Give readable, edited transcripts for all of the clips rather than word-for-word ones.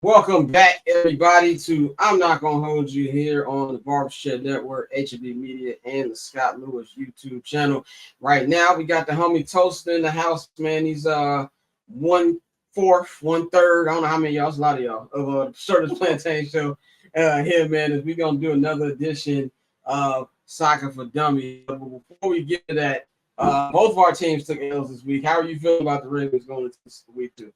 Welcome back, everybody, to I'm Not Gonna Hold You here on the Barbershop Network, HNB Media, and the Scott Lewis YouTube channel. Right now, we got the homie Toaster in the house, man. He's 1/4, 1/3. I don't know how many y'all, it's a lot of y'all of the Shirtless Plantain Show here, man. As we gonna do another edition of Soccer for Dummies. But before we get to that, both of our teams took L's this week. How are you feeling about the Ravens going into this week two?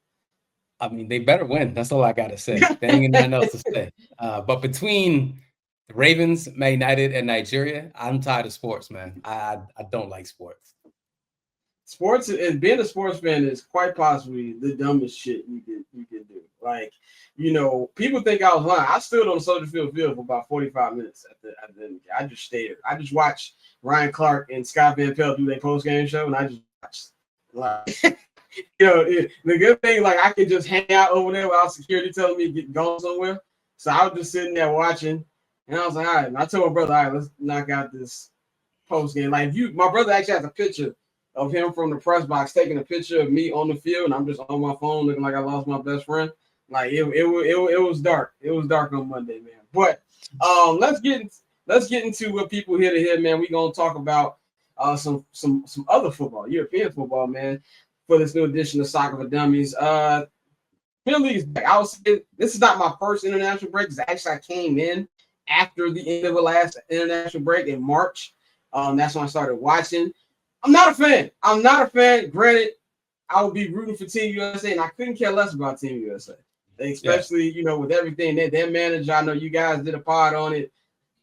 I mean, they better win. That's all I gotta say. There ain't nothing else to say. But between the Ravens, Man United, and Nigeria, I'm tired of sports, man. I don't like sports. Sports and being a sports fan is quite possibly the dumbest shit you can do. Like, people think I was lying. I stood on the Soldier Field for about 45 minutes at the end of the game. I just stared. I just watched Ryan Clark and Scott Van Pelt do their post game show, and I just watched. Like, the good thing, like, I could just hang out over there without security telling me to get going somewhere. So I was just sitting there watching, and I was like, all right. And I told my brother, all right, let's knock out this post game. Like, my brother actually has a picture of him from the press box taking a picture of me on the field, and I'm just on my phone looking like I lost my best friend. Like, it was dark. It was dark on Monday, man. But let's get into what people here to hear, man. We're gonna talk about some other football, European football, man, for this new edition of Soccer for Dummies. Premier League is back. I was saying, this is not my first international break, because actually I came in after the end of the last international break in March. That's when I started watching. I'm not a fan. Granted, I would be rooting for Team USA, and I couldn't care less about Team USA. Especially, with everything. Their manager, I know you guys did a pod on it.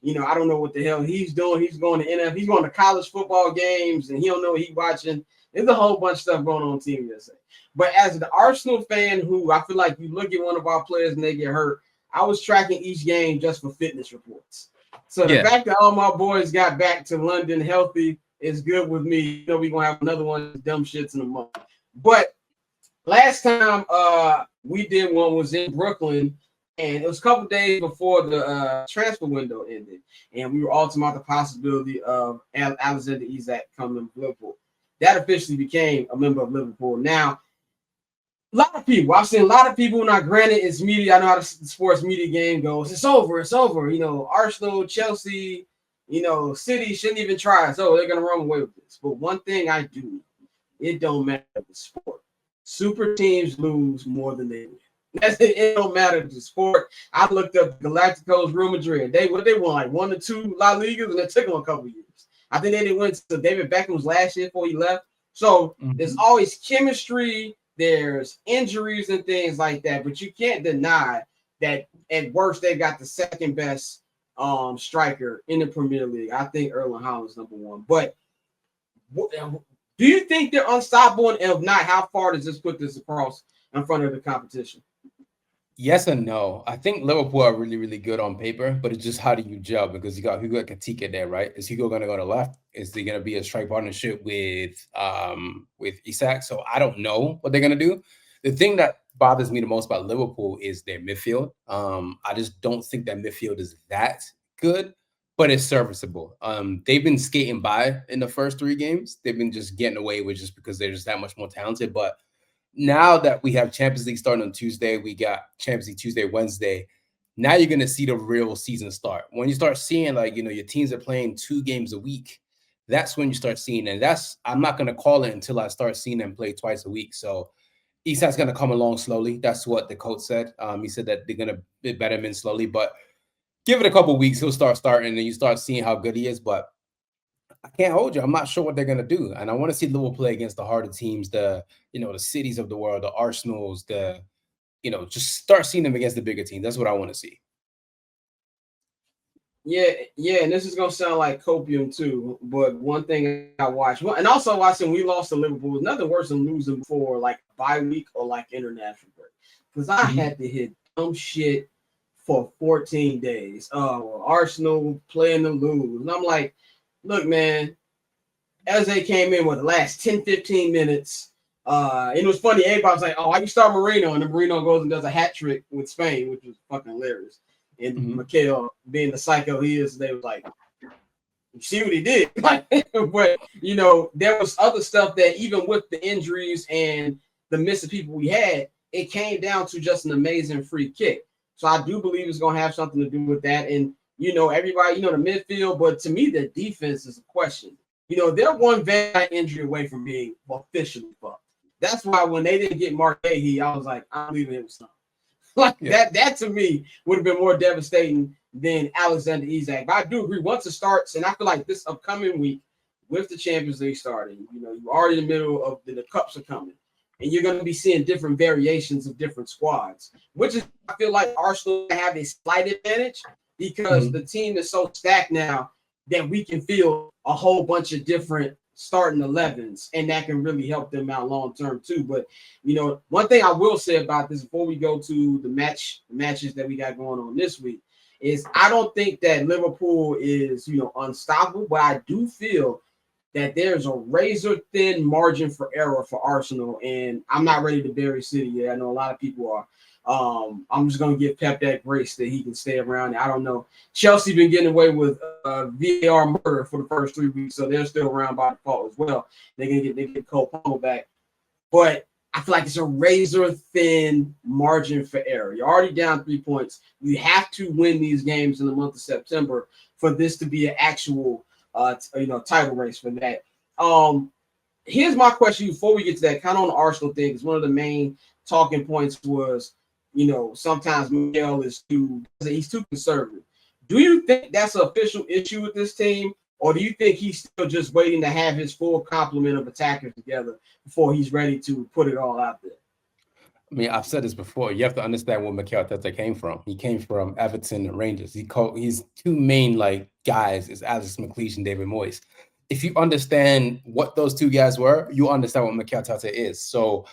I don't know what the hell he's doing. He's going to NFL. He's going to college football games, and he don't know what he's watching. There's a whole bunch of stuff going on Team USA. But as the Arsenal fan, who I feel like you look at one of our players and they get hurt, I was tracking each game just for fitness reports. So the fact that all my boys got back to London healthy is good with me. We're going to have another one of these dumb shits in a month. But last time we did one was in Brooklyn, and it was a couple days before the transfer window ended. And we were all talking about the possibility of Alexander Isak coming to Liverpool. That officially became a member of Liverpool. Now, I've seen a lot of people, now granted, it's media. I know how the sports media game goes. It's over. Arsenal, Chelsea, City shouldn't even try. So they're going to run away with this. But one thing I do know, it don't matter the sport. Super teams lose more than they win. It don't matter the sport. I looked up Galacticos, Real Madrid. They won like 1 or 2 La Ligas, and it took them a couple years. I think they didn't win until David Beckham was last year before he left. So there's always chemistry. There's injuries and things like that. But you can't deny that at worst they've got the second best striker in the Premier League. I think Erling Haaland's number 1. But do you think they're unstoppable? And if not, how far does this put this across in front of the competition? Yes and no. I think Liverpool are really, really good on paper, but it's just how do you gel? Because you got Hugo Ekitike there, right? Is Hugo going to go to left? Is he going to be a strike partnership with Isak? So I don't know what they're going to do. The thing that bothers me the most about Liverpool is their midfield. I just don't think that midfield is that good, but it's serviceable. They've been skating by in the first 3 games. They've been just getting away with just because they're just that much more talented. But now that we have Champions League starting on Tuesday, we got Champions League Tuesday, Wednesday. Now you're going to see the real season start. When you start seeing, like, your teams are playing 2 games a week, that's when you start seeing. And I'm not going to call it until I start seeing them play twice a week. So Isak's going to come along slowly. That's what the coach said. He said that they're going to better him in slowly. But give it a couple weeks, he'll start starting, and you start seeing how good he is. But I can't hold you. I'm not sure what they're going to do. And I want to see Liverpool play against the harder teams, the cities of the world, the Arsenals, just start seeing them against the bigger teams. That's what I want to see. Yeah, and this is going to sound like copium too, but one thing I watched, and also watching, we lost to Liverpool, nothing worse than losing before like bye week or like international break, because I had to hit dumb shit for 14 days. Arsenal playing to lose. And I'm like, look, man, Eze came in with the last 10, 15 minutes. And it was funny. Everybody was like, oh, why you start Marino? And then Marino goes and does a hat trick with Spain, which was fucking hilarious. And Mikel, being the psycho he is, they was like, you see what he did? But, there was other stuff that even with the injuries and the missing people we had, it came down to just an amazing free kick. So I do believe it's going to have something to do with that. And, everybody, the midfield, but to me, the defense is a question. They're one bad injury away from being officially fucked. That's why when they didn't get Mark Ahey, I was like, I'm leaving him some. That to me would have been more devastating than Alexander Isak. But I do agree, once it starts, and I feel like this upcoming week with the Champions League starting, you're already in the middle of the cups are coming. And you're going to be seeing different variations of different squads, which is, I feel like Arsenal have a slight advantage because the team is so stacked now that we can field a whole bunch of different starting 11s, and that can really help them out long term too. But one thing I will say about this before we go to the matches that we got going on this week is I don't think that Liverpool is unstoppable, but I do feel that there's a razor thin margin for error for Arsenal, and I'm not ready to bury City yet. I know a lot of people are. I'm just going to give Pep that grace that he can stay around. I don't know. Chelsea been getting away with VAR murder for the first 3 weeks, so they're still around by default as well. They get Cole Palmer back. But I feel like it's a razor thin margin for error. You're already down 3 points. You have to win these games in the month of September for this to be an actual title race for that. Here's my question before we get to that, kind of on the Arsenal thing, because one of the main talking points was, sometimes Miguel he's too conservative. Do you think that's an official issue with this team, or do you think he's still just waiting to have his full complement of attackers together before he's ready to put it all out there? I mean, I've said this before. You have to understand where Mikel Arteta came from. He came from Everton and Rangers. His two main guys is Alex McLeish and David Moyes. If you understand what those two guys were, you understand what Mikel Arteta is. So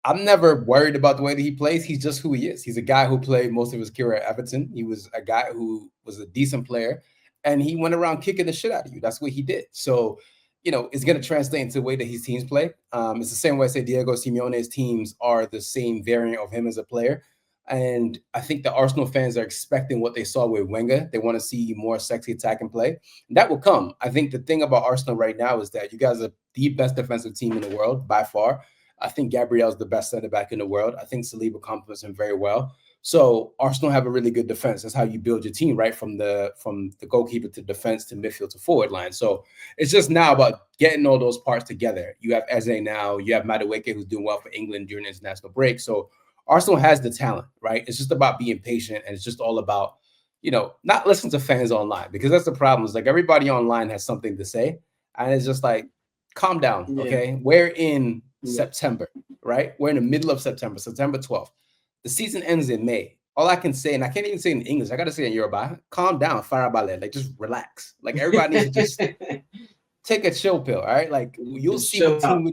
I'm never worried about the way that he plays. He's just who he is. He's a guy who played most of his career at Everton. He was a guy who was a decent player, and he went around kicking the shit out of you. That's what he did. So, it's going to translate into the way that his teams play. It's the same way I say Diego Simeone's teams are the same variant of him as a player. And I think the Arsenal fans are expecting what they saw with Wenger. They want to see more sexy attack and play. And that will come. I think the thing about Arsenal right now is that you guys are the best defensive team in the world by far. I think Gabriel's the best center back in the world. I think Saliba complements him very well. So Arsenal have a really good defense. That's how you build your team, right? From the goalkeeper to defense to midfield to forward line. So it's just now about getting all those parts together. You have Eze now. You have Madueke, who's doing well for England during the international break. So Arsenal has the talent, right? It's just about being patient, and it's just all about, not listening to fans online, because that's the problem. Is everybody online has something to say, and it's just calm down, okay? We're in September, right? We're in the middle of September, September 12th. The season ends in May. All I can say, and I can't even say it in English, I got to say it in Yoruba, calm down, farabale, just relax. Everybody needs to just take a chill pill, all right? You'll see what team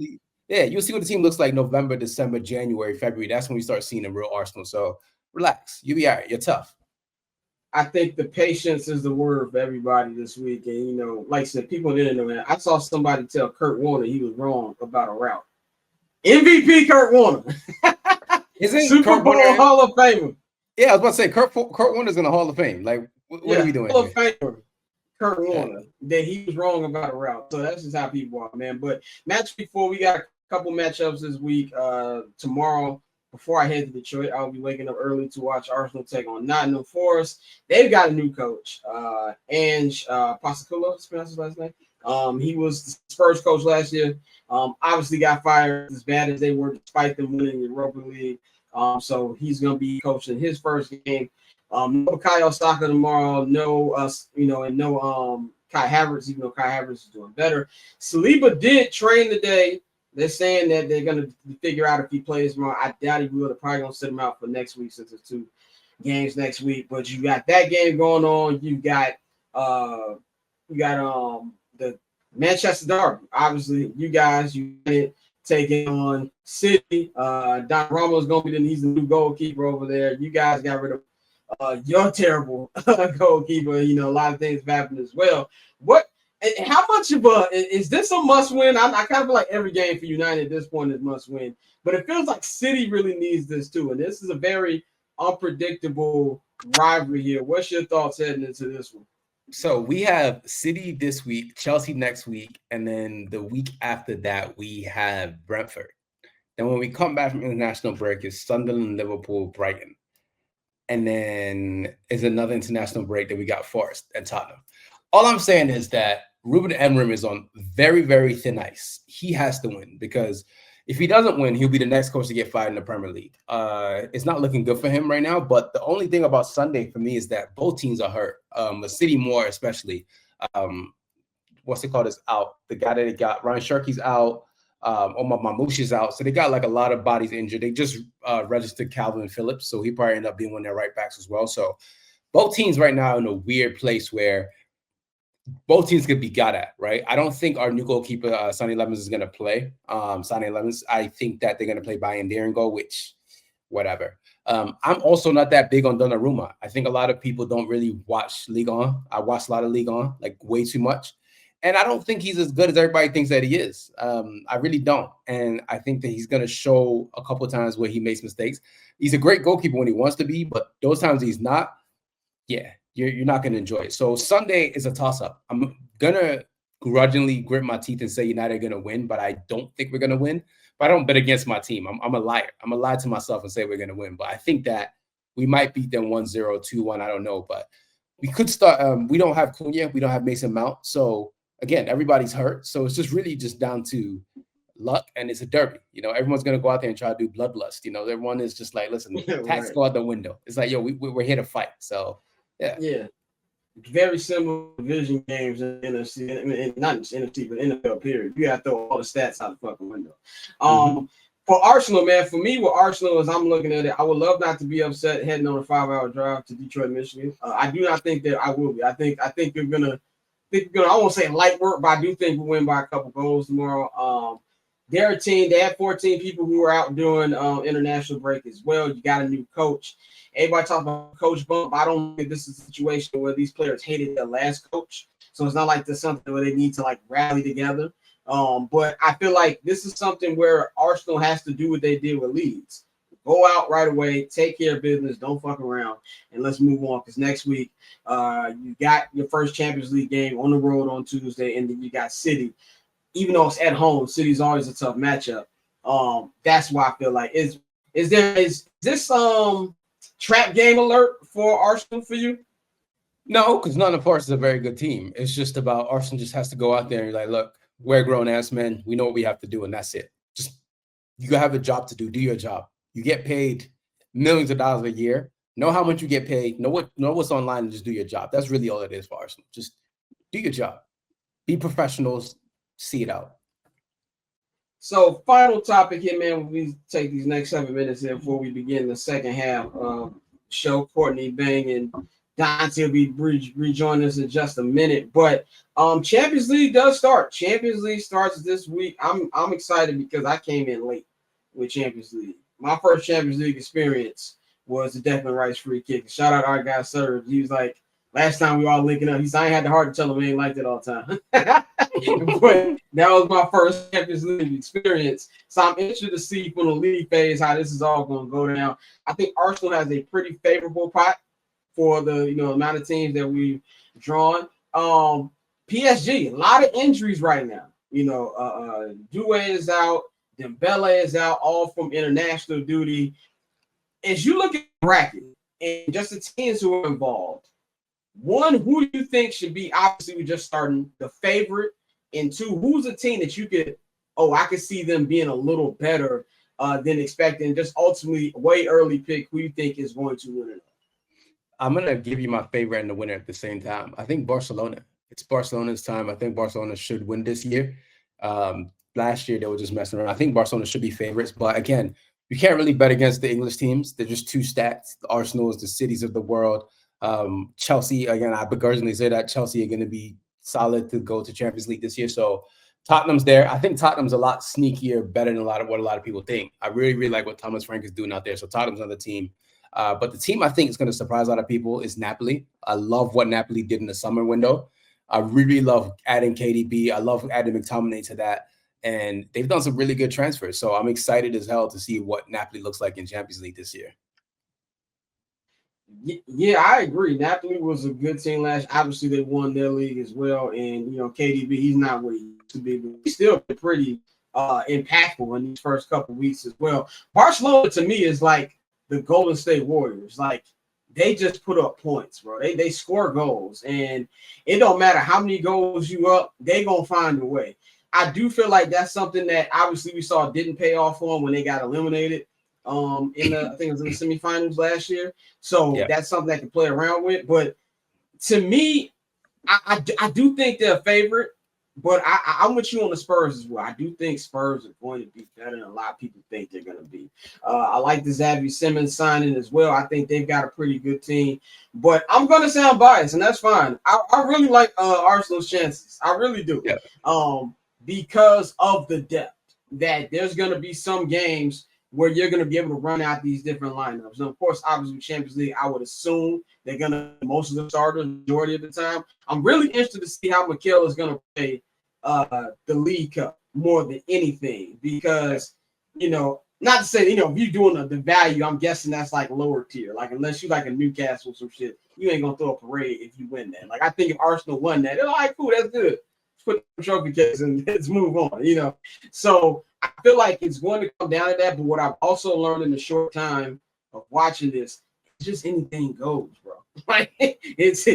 you'll see what the team looks like November, December, January, February. That's when we start seeing the real Arsenal. So relax. You'll be all right. You're tough. I think the patience is the word for everybody this week. And, like I said, people didn't know that. I saw somebody tell Kurt Warner he was wrong about a route. MVP Kurt Warner. Isn't Super Bowl Hall of Famer. Yeah, I was about to say Kurt Warner's in the Hall of Fame. What are we doing? Hall of Famer. Kurt Warner, that he was wrong about a route. So that's just how people are, man. But match before, we got a couple matchups this week. Tomorrow, before I head to Detroit, I'll be waking up early to watch Arsenal take on Nottingham Forest. They've got a new coach, Ange Postecoglou, is his last name. He was the Spurs coach last year. Obviously got fired as bad as they were, despite them winning the Europa League. So he's going to be coaching his first game. No Kyle Saka tomorrow. No, and no Kai Havertz, even though Kai Havertz is doing better. Saliba did train today. They're saying that they're going to figure out if he plays tomorrow. I doubt he will. They're probably going to sit him out for next week since it's 2 games next week. But you got that game going on. You got the Manchester Derby. Obviously, you guys, taking on City. Donnarumma is going to be he's the new goalkeeper over there. You guys got rid of your terrible goalkeeper. A lot of things have happened as well. How much of is this a must win? I kind of feel like every game for United at this point is must win, but it feels like City really needs this too. And this is a very unpredictable rivalry here. What's your thoughts heading into this one? So we have City this week, Chelsea next week, and then the week after that we have Brentford. Then when we come back from international break, it's Sunderland, Liverpool, Brighton. And then is another international break that we got Forest and Tottenham. All I'm saying is that Ruben Amorim is on very, very thin ice. He has to win because if he doesn't win, he'll be the next coach to get fired in the Premier League. It's not looking good for him right now. But the only thing about Sunday for me is that both teams are hurt. The City more especially. What's it called is out. The guy that they got, Ryan Sharkey's out. Omar Mamouche is out. So they got like a lot of bodies injured. They just registered Calvin Phillips. So he probably end up being one of their right backs as well. So both teams right now are in a weird place where both teams could be got at, right? I don't think our new goalkeeper, Sonny Lemons, is going to play. Sonny Lemons, I think that they're going to play Bayern Deringol, which, whatever. I'm also not that big on Donnarumma. I think a lot of people don't really watch Ligue 1. I watch a lot of Ligue 1, like way too much. And I don't think he's as good as everybody thinks that he is. I really don't. And I think that he's going to show a couple of times where he makes mistakes. He's a great goalkeeper when he wants to be, but those times he's not, yeah, you're not going to enjoy it. So Sunday is a toss-up. I'm going to grudgingly grit my teeth and say United are going to win, but I don't think we're going to win. But I don't bet against my team. I'm a liar. I'm going to lie to myself and say we're going to win. But I think that we might beat them 1-0, 2-1. I don't know. But we could start. We don't have Cunha. We don't have Mason Mount. So, again, everybody's hurt. So it's just really just down to luck, and it's a derby. You know, everyone's going to go out there and try to do bloodlust. You know, everyone is just like, listen, tactics go out the window. It's like, yo, we're here to fight. So, yeah. Very similar division games in NFC, I mean, not just NFC, but NFL period. You got to throw all the stats out the fucking window. For Arsenal, man, for me, with Arsenal, as I'm looking at it, I would love not to be upset heading on a 5-hour drive to Detroit, Michigan. I do not think that I will be. I think you're gonna. I won't say light work, but I do think we'll win by a couple goals tomorrow. They're a team. They had 14 people who were out doing international break as well. You got a new coach. Everybody talks about coach bump. I don't think this is a situation where these players hated their last coach. So it's not like there's something where they need to like rally together. But I feel like this is something where Arsenal has to do what they did with Leeds. Go out right away, take care of business, don't fuck around, and let's move on. Because next week, you got your first Champions League game on the road on Tuesday, and then you got City. Even though it's at home, City's always a tough matchup. That's why I feel like is this trap game alert for Arsenal for you? No, because none of us is a very good team. It's just about Arsenal just has to go out there and like, look, we're grown ass men. We know what we have to do, and that's it. Just you have a job to do. Do your job. You get paid millions of dollars a year. Know how much you get paid. Know what's online, and just do your job. That's really all it is for Arsenal. Just do your job. Be professionals. See it out. So, final topic here, man. We take these next 7 minutes here before we begin the second half show. Courtney Bang and Dante will be rejoining us in just a minute. But Champions League does start. Champions League starts this week. I'm excited because I came in late with Champions League. My first Champions League experience was the Declan Rice free kick. Shout out our guy Serge. He was like, last time we were all linking up, he said I ain't had the heart to tell him he ain't liked it all the time. But that was my first Champions League experience. So I'm interested to see from the league phase how this is all going to go down. I think Arsenal has a pretty favorable pot for the amount of teams that we've drawn. PSG, a lot of injuries right now. Doué is out, Dembele is out, all from international duty. As you look at the bracket and just the teams who are involved, one, who do you think should be, obviously we're just starting, the favorite? And two, who's a team that you could, I could see them being a little better than expected, just ultimately way early pick who you think is going to win it? I'm going to give you my favorite and the winner at the same time. I think Barcelona. It's Barcelona's time. I think Barcelona should win this year. Last year, they were just messing around. I think Barcelona should be favorites. But again, you can't really bet against the English teams. They're just too stacked. The Arsenals, the cities of the world. Chelsea, again, I begrudgingly say that Chelsea are going to be solid to go to Champions League this year. So Tottenham's there. I think Tottenham's a lot sneakier, better than what a lot of people think. I really, really like what Thomas Frank is doing out there. So Tottenham's on the team. But the team I think is going to surprise a lot of people is Napoli. I love what Napoli did in the summer window. I really love adding KDB. I love adding McTominay to that. And they've done some really good transfers. So I'm excited as hell to see what Napoli looks like in Champions League this year. Yeah, I agree. Napoli was a good team last year. Obviously, they won their league as well. And, KDB, he's not what he used to be, but he's still pretty impactful in these first couple weeks as well. Barcelona to me is like the Golden State Warriors. Like they just put up points, bro. They score goals, and it don't matter how many goals you up, they gonna find a way. I do feel like that's something that obviously we saw didn't pay off for them when they got eliminated in the I think it was in the semifinals last year. So that's something that can play around with. But to me, I do think they're a favorite. But I'm with you on the Spurs as well. I do think Spurs are going to be better than a lot of people think they're going to be. I like the Xavier Simmons signing as well. I think they've got a pretty good team. But I'm going to sound biased, and that's fine. I really like Arsenal's chances. I really do. Yeah. Because of the depth, that there's going to be some games where you're going to be able to run out these different lineups. And, of course, obviously, Champions League, I would assume they're going to most of the starters majority of the time. I'm really interested to see how Mikel is going to play the League Cup more than anything because, not to say, if you're doing the value, I'm guessing that's like lower tier. Like, unless you like a Newcastle or some shit, you ain't going to throw a parade if you win that. Like, I think if Arsenal won that, they're like, cool, that's good. Let's put the trophy case and let's move on, So I feel like it's going to come down to that. But what I've also learned in the short time of watching this, just anything goes, bro. Like it's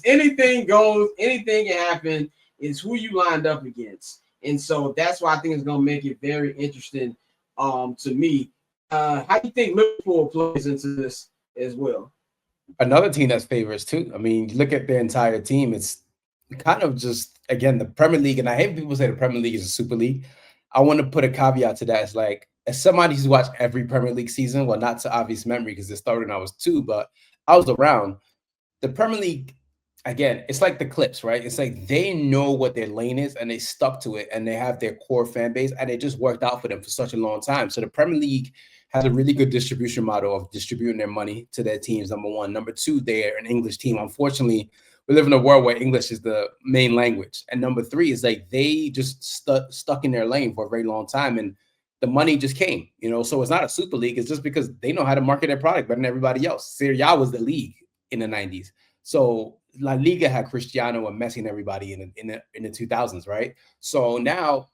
anything goes, anything can happen. It's who you lined up against, and so that's why I think it's going to make it very interesting. To me, how do you think Liverpool plays into this as well? Another team that's favorites too. I mean, look at their entire team. It's kind of just again the Premier League, and I hate people say the Premier League is a super league. I want to put a caveat to that. It's like as somebody who's watched every Premier League season, well, not to obvious memory because it started when I was 2, but I was around. The Premier League, again, it's like the Clips, right? It's like they know what their lane is and they stuck to it and they have their core fan base and it just worked out for them for such a long time. So the Premier League has a really good distribution model of distributing their money to their teams, number one. Number two, they're an English team. Unfortunately, we live in a world where English is the main language. And number three is like they just stuck in their lane for a very long time and the money just came, So it's not a super league. It's just because they know how to market their product better than everybody else. Serie A was the league in the 90s. So La Liga had Cristiano and Messi and everybody in the 2000s, right? So now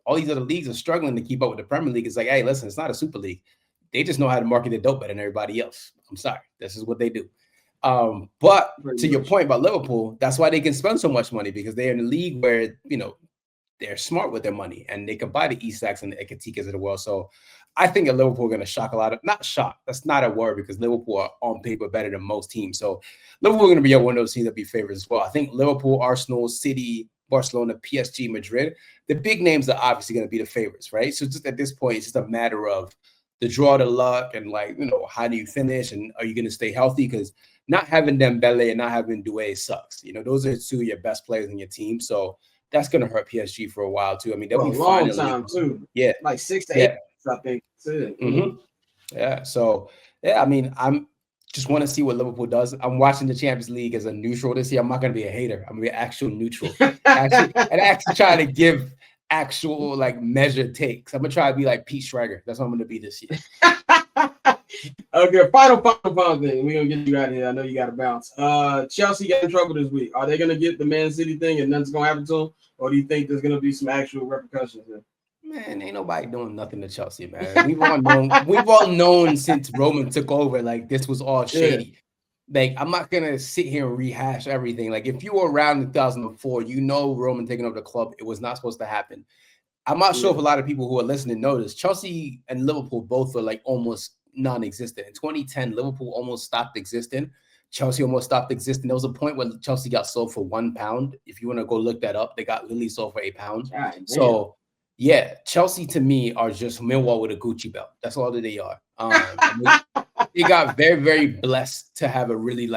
all these other leagues are struggling to keep up with the Premier League. It's like, hey, listen, it's not a super league. They just know how to market their dope better than everybody else. I'm sorry. This is what they do. But to your point about Liverpool, that's why they can spend so much money because they're in a league where, they're smart with their money and they can buy the Isaks and the Ekatikas of the world. So I think that Liverpool are going to shock a lot of, not shock, that's not a word because Liverpool are on paper better than most teams. So Liverpool are going to be one of those teams that be favorites as well. I think Liverpool, Arsenal, City, Barcelona, PSG, Madrid, the big names are obviously going to be the favorites, right? So just at this point, it's just a matter of the draw to luck and how do you finish and are you going to stay healthy? Because not having Dembele and not having Doué sucks. Those are two of your best players in your team. So that's going to hurt PSG for a while too. I mean, they'll be fine. A long time too. Yeah. Like 6 to 8, I think. Mm-hmm. Yeah. So, I mean, I'm just want to see what Liverpool does. I'm watching the Champions League as a neutral this year. I'm not going to be a hater. I'm going to be an actual neutral. actually try to give actual measured takes. I'm going to try to be like Pete Schrager. That's what I'm going to be this year. Okay, final thing. We're going to get you out of here. I know you got to bounce. Chelsea got in trouble this week. Are they going to get the Man City thing and nothing's going to happen to them? Or do you think there's going to be some actual repercussions there? Man, ain't nobody doing nothing to Chelsea, man. We've all known since Roman took over, this was all shady. Yeah. I'm not going to sit here and rehash everything. If you were around in 2004, Roman taking over the club, it was not supposed to happen. I'm not sure if a lot of people who are listening know this. Chelsea and Liverpool both were almost non-existent. In 2010, Liverpool almost stopped existing. Chelsea almost stopped existing. There was a point when Chelsea got sold for £1. If you want to go look that up, they got literally sold for £8. God, so, yeah, Chelsea to me are just Millwall with a Gucci belt. That's all that they are. They got very, very blessed to have a really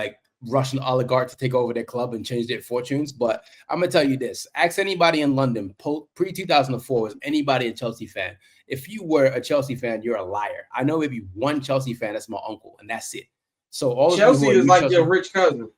Russian oligarch to take over their club and change their fortunes. But I'm going to tell you this. Ask anybody in London, pre-2004, was anybody a Chelsea fan? If you were a Chelsea fan, you're a liar. I know maybe one Chelsea fan, that's my uncle, and that's it. So all Chelsea is like your rich cousin.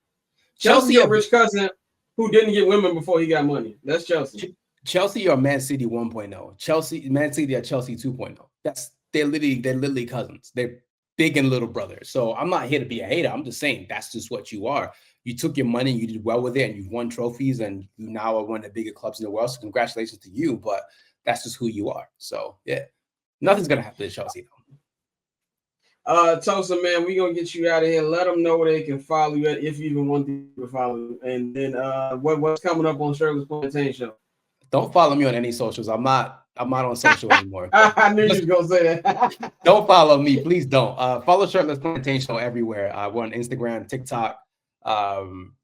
Chelsea your rich cousin who didn't get women before he got money. That's Chelsea. Chelsea or Man City 1.0. Man City or Chelsea 2.0. They're literally cousins. They're big and little brothers. So I'm not here to be a hater. I'm just saying that's just what you are. You took your money, you did well with it, and you've won trophies, and you now are one of the bigger clubs in the world. So congratulations to you. But that's just who you are. So yeah, nothing's gonna happen to Chelsea though. Tosa, man, we gonna get you out of here. Let them know where they can follow you at, if you even want to follow you. And then what's coming up on Shirtless Plantain Show? Don't follow me on any socials. I'm not on social anymore. I knew you was gonna say that. Don't follow me, please don't. Follow Shirtless Plantain Show everywhere. We're on Instagram, TikTok,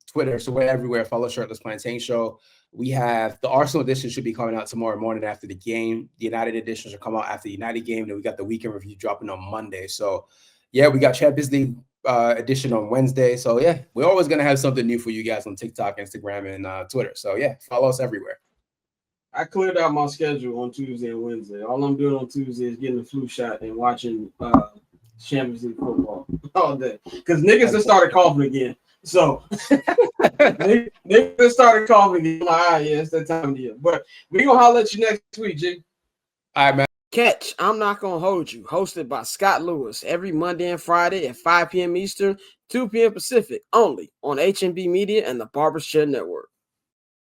Twitter, so we're everywhere. Follow Shirtless Plantain Show. We have the Arsenal edition should be coming out tomorrow morning after the game. The United edition should come out after the United game. Then we got the weekend review dropping on Monday. So yeah, we got Champions League edition on Wednesday. So yeah, we're always gonna have something new for you guys on TikTok, Instagram, and Twitter. So yeah, follow us everywhere. I cleared out my schedule on Tuesday and Wednesday. All I'm doing on Tuesday is getting the flu shot and watching Champions League football all day. Because niggas just started coughing again. So niggas just started coughing again. I'm like, yeah, it's that time of the year. But we're going to holler at you next week, G. All right, man. Catch I'm Not Gonna Hold You, hosted by Scott Lewis, every Monday and Friday at 5 p.m. Eastern, 2 p.m. Pacific, only on HNB Media and the Barber's Chair Network.